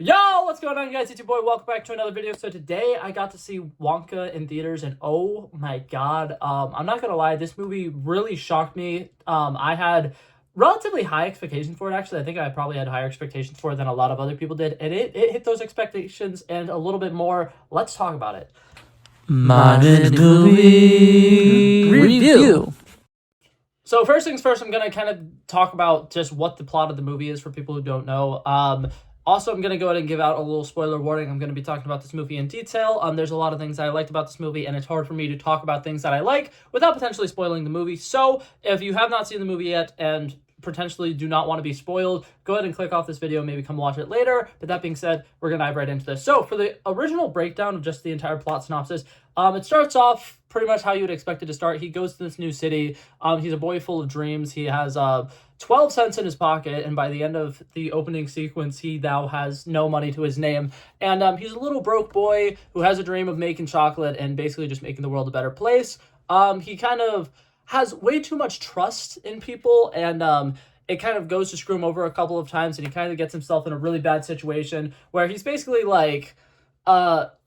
Yo, what's going on, guys? It's your boy. Welcome back to another video. So today I got to see Wonka in theaters, and oh my god, I'm not gonna lie, this movie really shocked me. I had relatively high expectations for it. Actually, I think I probably had higher expectations for it than a lot of other people did, and it hit those expectations and a little bit more. Let's talk about it. Modern movie review. So first things first, I'm gonna kind of talk about just what the plot of the movie is for people who don't know. Also, I'm going to go ahead and give out a little spoiler warning. I'm going to be talking about this movie in detail. There's a lot of things that I liked about this movie, and it's hard for me to talk about things that I like without potentially spoiling the movie. So, if you have not seen the movie yet and potentially do not want to be spoiled, go ahead and click off this video, maybe come watch it later. But that being said, we're going to dive right into this. So, for the original breakdown of just the entire plot synopsis, it starts off pretty much how you would expect it to start. He goes to this new city. He's a boy full of dreams. He has 12 cents in his pocket, and by the end of the opening sequence, he now has no money to his name. And he's a little broke boy who has a dream of making chocolate and basically just making the world a better place. He kind of has way too much trust in people, and it kind of goes to screw him over a couple of times, and he kind of gets himself in a really bad situation where he's basically like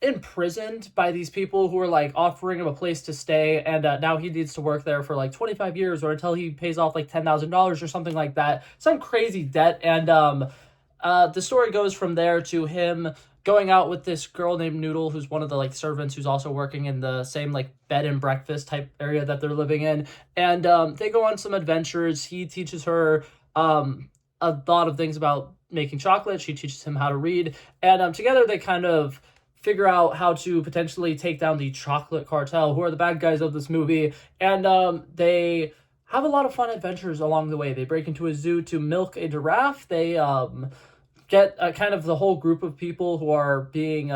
imprisoned by these people who are like offering him a place to stay, and now he needs to work there for like 25 years or until he pays off like $10,000 or something like that, some crazy debt. And the story goes from there to him going out with this girl named Noodle, who's one of the like servants who's also working in the same like bed and breakfast type area that they're living in, and they go on some adventures. He teaches her a lot of things about making chocolate. She teaches him how to read, and together they kind of figure out how to potentially take down the chocolate cartel, who are the bad guys of this movie. And they have a lot of fun adventures along the way. They break into a zoo to milk a giraffe. They get kind of the whole group of people who are being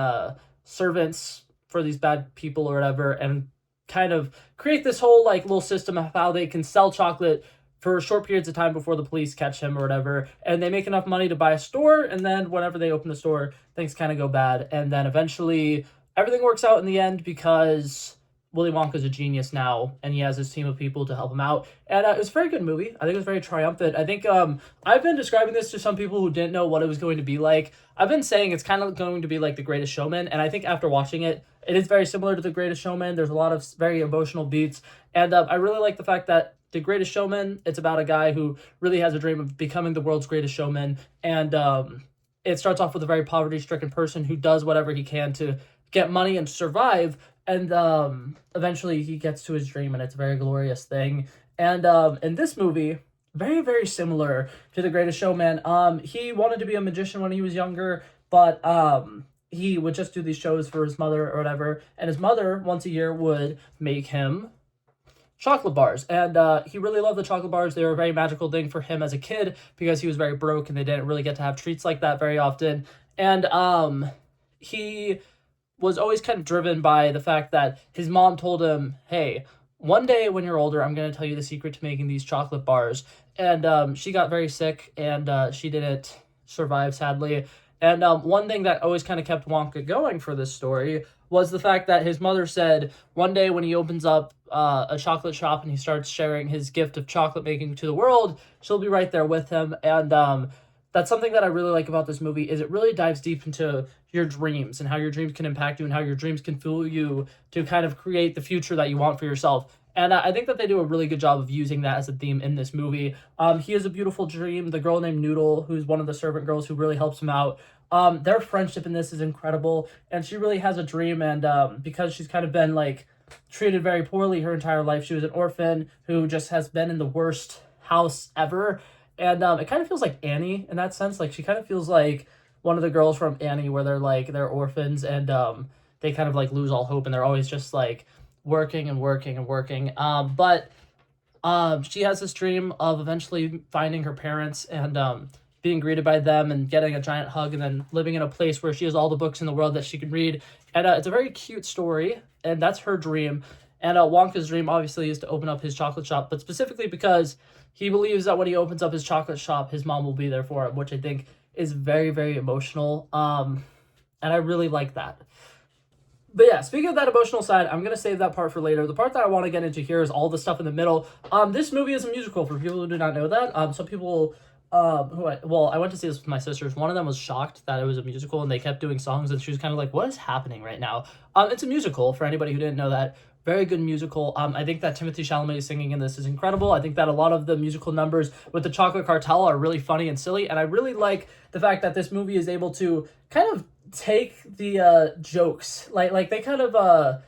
servants for these bad people or whatever, and kind of create this whole like little system of how they can sell chocolate for short periods of time before the police catch him or whatever, and they make enough money to buy a store, and then whenever they open the store, things kind of go bad, and then eventually everything works out in the end because Willy Wonka's a genius now, and he has his team of people to help him out, and it was a very good movie. I think it was very triumphant. I think I've been describing this to some people who didn't know what it was going to be like. I've been saying it's kind of going to be like The Greatest Showman, and I think after watching it, it is very similar to The Greatest Showman. There's a lot of very emotional beats, and I really like the fact that The Greatest Showman, it's about a guy who really has a dream of becoming the world's greatest showman, and it starts off with a very poverty-stricken person who does whatever he can to get money and survive, and eventually he gets to his dream, and it's a very glorious thing. And in this movie, very, very similar to The Greatest Showman, he wanted to be a magician when he was younger, but he would just do these shows for his mother or whatever, and his mother, once a year, would make him chocolate bars, and he really loved the chocolate bars. They were a very magical thing for him as a kid because he was very broke and they didn't really get to have treats like that very often. And he was always kind of driven by the fact that his mom told him, hey, one day when you're older, I'm going to tell you the secret to making these chocolate bars. And she got very sick, and she didn't survive, sadly. And one thing that always kind of kept Wonka going for this story was the fact that his mother said one day when he opens up a chocolate shop and he starts sharing his gift of chocolate making to the world, she'll be right there with him. And that's something that I really like about this movie, is it really dives deep into your dreams and how your dreams can impact you and how your dreams can fuel you to kind of create the future that you want for yourself. And I think that they do a really good job of using that as a theme in this movie. He has a beautiful dream. The girl named Noodle, who's one of the servant girls who really helps him out, their friendship in this is incredible, and she really has a dream, and because she's kind of been like treated very poorly her entire life, she was an orphan who just has been in the worst house ever, and it kind of feels like Annie in that sense. Like, she kind of feels like one of the girls from Annie, where they're orphans, and they kind of like lose all hope, and they're always just like working and working and working, but she has this dream of eventually finding her parents and being greeted by them and getting a giant hug, and then living in a place where she has all the books in the world that she can read. And it's a very cute story, and that's her dream. And Wonka's dream, obviously, is to open up his chocolate shop, but specifically because he believes that when he opens up his chocolate shop, his mom will be there for him, which I think is very, very emotional. And I really like that. But yeah, speaking of that emotional side, I'm going to save that part for later. The part that I want to get into here is all the stuff in the middle. This movie is a musical, for people who do not know that. Some people I went to see this with my sisters. One of them was shocked that it was a musical, and they kept doing songs, and she was kind of like, "What is happening right now?" It's a musical for anybody who didn't know that. Very good musical. I think that Timothée Chalamet singing in this is incredible. I think that a lot of the musical numbers with the Chocolate Cartel are really funny and silly, and I really like the fact that this movie is able to kind of take the jokes, like they kind of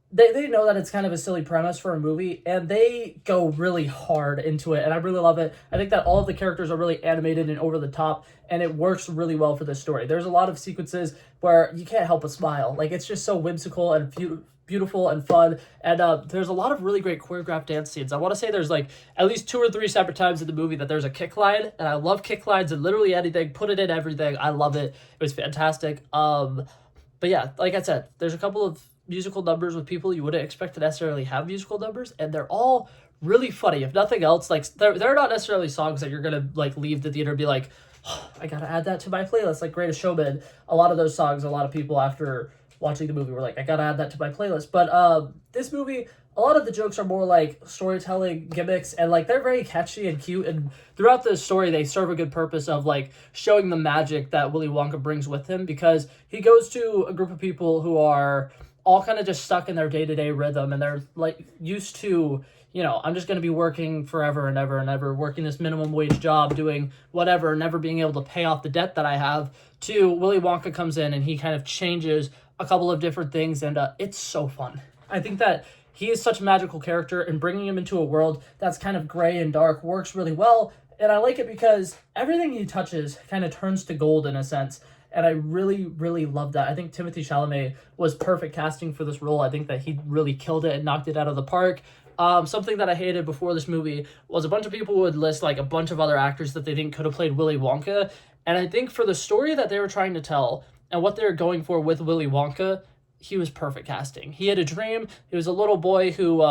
they know that it's kind of a silly premise for a movie, and they go really hard into it, and I really love it. I think that all of the characters are really animated and over the top, and it works really well for this story. There's a lot of sequences where you can't help but smile. Like, it's just so whimsical and beautiful and fun, and there's a lot of really great choreographed dance scenes. I want to say there's like at least 2 or 3 separate times in the movie that there's a kick line, and I love kick lines and literally anything. Put it in everything. I love it. It was fantastic. But yeah, like I said, there's a couple of musical numbers with people you wouldn't expect to necessarily have musical numbers, and they're all really funny. If nothing else, like they're not necessarily songs that you're gonna like leave the theater and be like, oh, I gotta add that to my playlist. Like Greatest Showman, a lot of those songs, a lot of people after watching the movie were like, I gotta add that to my playlist. But this movie, a lot of the jokes are more like storytelling gimmicks, and like they're very catchy and cute, and throughout the story they serve a good purpose of like showing the magic that Willy Wonka brings with him, because he goes to a group of people who are all kind of just stuck in their day-to-day rhythm, and they're like used to, I'm just going to be working forever and ever and ever, working this minimum wage job, doing whatever, never being able to pay off the debt that I have, to Willy Wonka comes in and he kind of changes a couple of different things, and it's so fun. I think that he is such a magical character, and bringing him into a world that's kind of gray and dark works really well, and I like it because everything he touches kind of turns to gold in a sense. And I really, really love that. I think Timothée Chalamet was perfect casting for this role. I think that he really killed it and knocked it out of the park. Something that I hated before this movie was a bunch of people would list like a bunch of other actors that they think could have played Willy Wonka. And I think for the story that they were trying to tell and what they were going for with Willy Wonka, he was perfect casting. He had a dream. He was a little boy who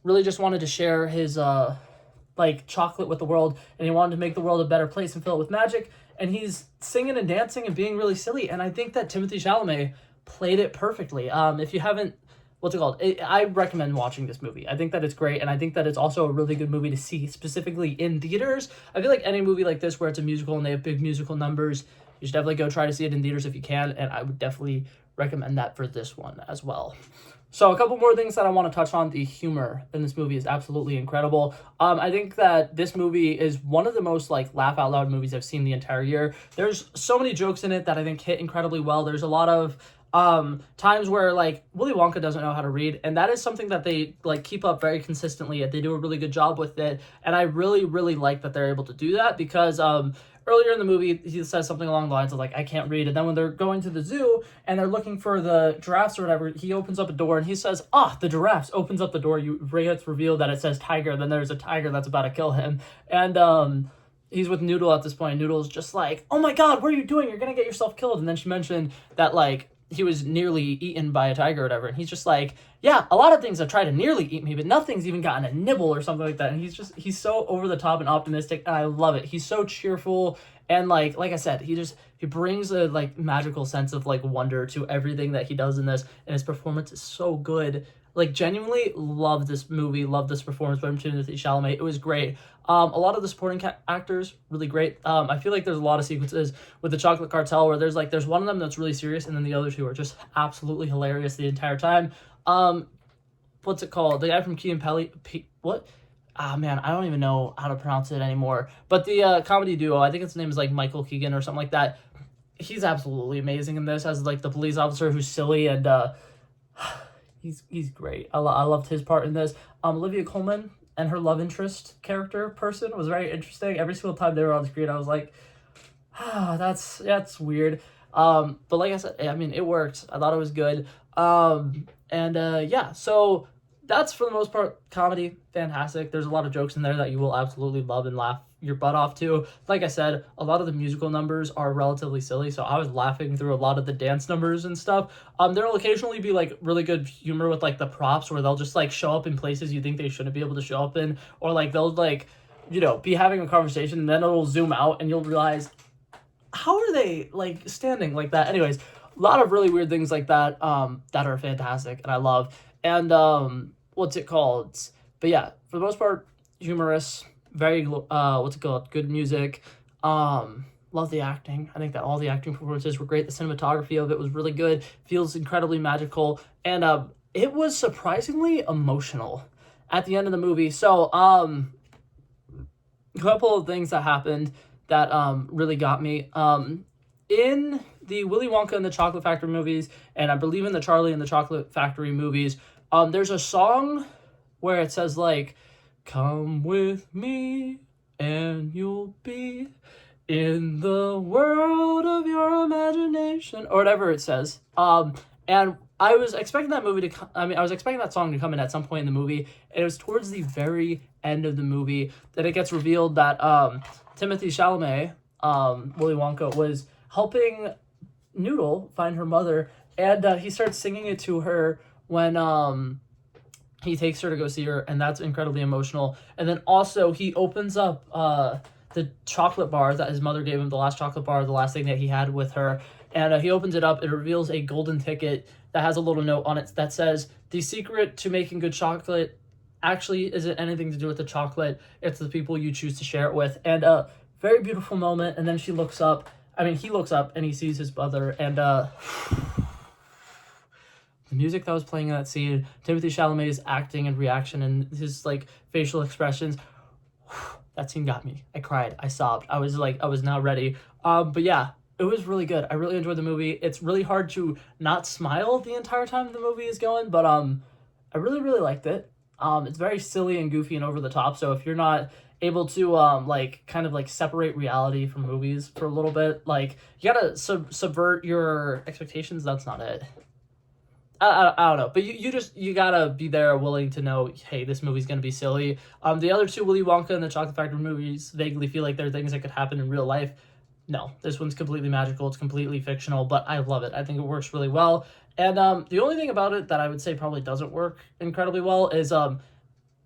really just wanted to share his like chocolate with the world, and he wanted to make the world a better place and fill it with magic. And he's singing and dancing and being really silly, and I think that Timothée Chalamet played it perfectly. If you haven't, I recommend watching this movie. I think that it's great, and I think that it's also a really good movie to see specifically in theaters. I feel like any movie like this where it's a musical and they have big musical numbers, you should definitely go try to see it in theaters if you can, and I would definitely recommend that for this one as well. So a couple more things that I want to touch on. The humor in this movie is absolutely incredible. I think that this movie is one of the most like laugh out loud movies I've seen the entire year. There's so many jokes in it that I think hit incredibly well. There's a lot of times where like Willy Wonka doesn't know how to read, and that is something that they like keep up very consistently, and they do a really good job with it. And I really, really like that they're able to do that, because earlier in the movie, he says something along the lines of, like, I can't read. And then when they're going to the zoo and they're looking for the giraffes or whatever, he opens up a door and he says, the giraffes, opens up the door. It's revealed that it says tiger. And then there's a tiger that's about to kill him. And he's with Noodle at this point. Noodle's just like, oh my God, what are you doing? You're going to get yourself killed. And then she mentioned that, like, he was nearly eaten by a tiger or whatever. And he's just like, yeah, a lot of things have tried to nearly eat me, but nothing's even gotten a nibble or something like that. And he's so over the top and optimistic, and I love it. He's so cheerful, and like I said, he brings a like magical sense of like wonder to everything that he does in this, and his performance is so good. Like, genuinely love this movie, love this performance by Timothée Chalamet. It was great. A lot of the supporting actors, really great. I feel like there's a lot of sequences with the Chocolate Cartel where there's one of them that's really serious, and then the other two are just absolutely hilarious the entire time. What's it called? The guy from Key and Peele, what? Man, I don't even know how to pronounce it anymore. But the comedy duo, I think its name is like Michael Keegan or something like that. He's absolutely amazing in this as like the police officer who's silly, and he's great. I loved his part in this. Olivia Colman and her love interest character person was very interesting. Every single time they were on screen, I was like, that's weird. But like I said, I mean, it worked. I thought it was good. Yeah, so that's for the most part comedy, fantastic. There's a lot of jokes in there that you will absolutely love and laugh your butt off to. Like I said, a lot of the musical numbers are relatively silly, so I was laughing through a lot of the dance numbers and stuff. There'll occasionally be like really good humor with like the props where they'll just like show up in places you think they shouldn't be able to show up in, or like they'll like, be having a conversation and then it'll zoom out and you'll realize, how are they like standing like that? Anyways, a lot of really weird things like that that are fantastic and I love. And what's it called? But yeah, for the most part, humorous, very what's it called? Good music. Love the acting. I think that all the acting performances were great. The cinematography of it was really good. Feels incredibly magical, and it was surprisingly emotional at the end of the movie. So a couple of things that happened that really got me. In the Willy Wonka and the Chocolate Factory movies, and I believe in the Charlie and the Chocolate Factory movies, there's a song where it says like, "Come with me and you'll be in the world of your imagination," or whatever it says. And I was expecting that movie to I was expecting that song to come in at some point in the movie, and it was towards the very end of the movie that it gets revealed that Timothée Chalamet, Willy Wonka, was helping Noodle find her mother, and he starts singing it to her when he takes her to go see her, and that's incredibly emotional. And then also he opens up the chocolate bar that his mother gave him, the last chocolate bar, the last thing that he had with her, and he opens it up. It reveals a golden ticket that has a little note on it that says, "The secret to making good chocolate actually isn't anything to do with the chocolate, it's the people you choose to share it with." And very beautiful moment. And then he looks up and he sees his mother, and the music that was playing in that scene, Timothée Chalamet's acting and reaction and his like facial expressions, that scene got me. I cried. I sobbed. I was now ready. But yeah, it was really good. I really enjoyed the movie. It's really hard to not smile the entire time the movie is going, but I really, really liked it. It's very silly and goofy and over the top, so if you're not able to like kind of like separate reality from movies for a little bit, like you gotta subvert your expectations, that's not it. I don't know, but you gotta be there willing to know, hey, this movie's gonna be silly. The other two Willy Wonka and the Chocolate Factory movies vaguely feel like they're things that could happen in real life. No, this one's completely magical. It's completely fictional, but I love it. I think it works really well. And the only thing about it that I would say probably doesn't work incredibly well is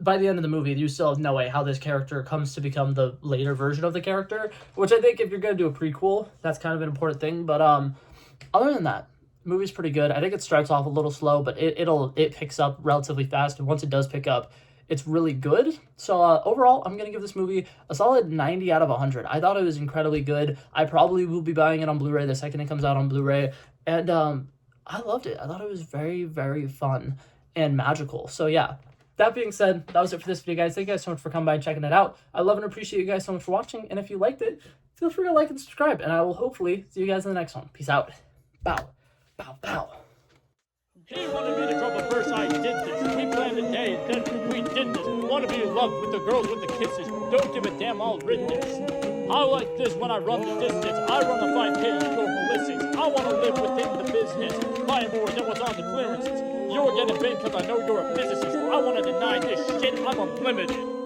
by the end of the movie, you still have no way how this character comes to become the later version of the character, which I think if you're gonna do a prequel, that's kind of an important thing. But other than that, the movie's pretty good. I think it starts off a little slow, but it picks up relatively fast, and once it does pick up, it's really good. So overall, I'm gonna give this movie a solid 90 out of 100. I thought it was incredibly good. I probably will be buying it on Blu-ray the second it comes out on Blu-ray, and I loved it. I thought it was very, very fun and magical. So yeah. That being said, that was it for this video, guys. Thank you guys so much for coming by and checking it out. I love and appreciate you guys so much for watching. And if you liked it, feel free to like and subscribe. And I will hopefully see you guys in the next one. Peace out. Bow. Bow. Bow. He wanted me to drop a verse, I did this. We planned a day, and then we did this. Wanna be in love with the girls with the kisses. Don't give a damn, I'll rid this. I like this when I run the distance. I run the 5K, you're Ulysses. I wanna live within the business. Buying more than what's on the clearances. You're getting big because I know you're a physicist. I wanna deny this shit, I'm unlimited.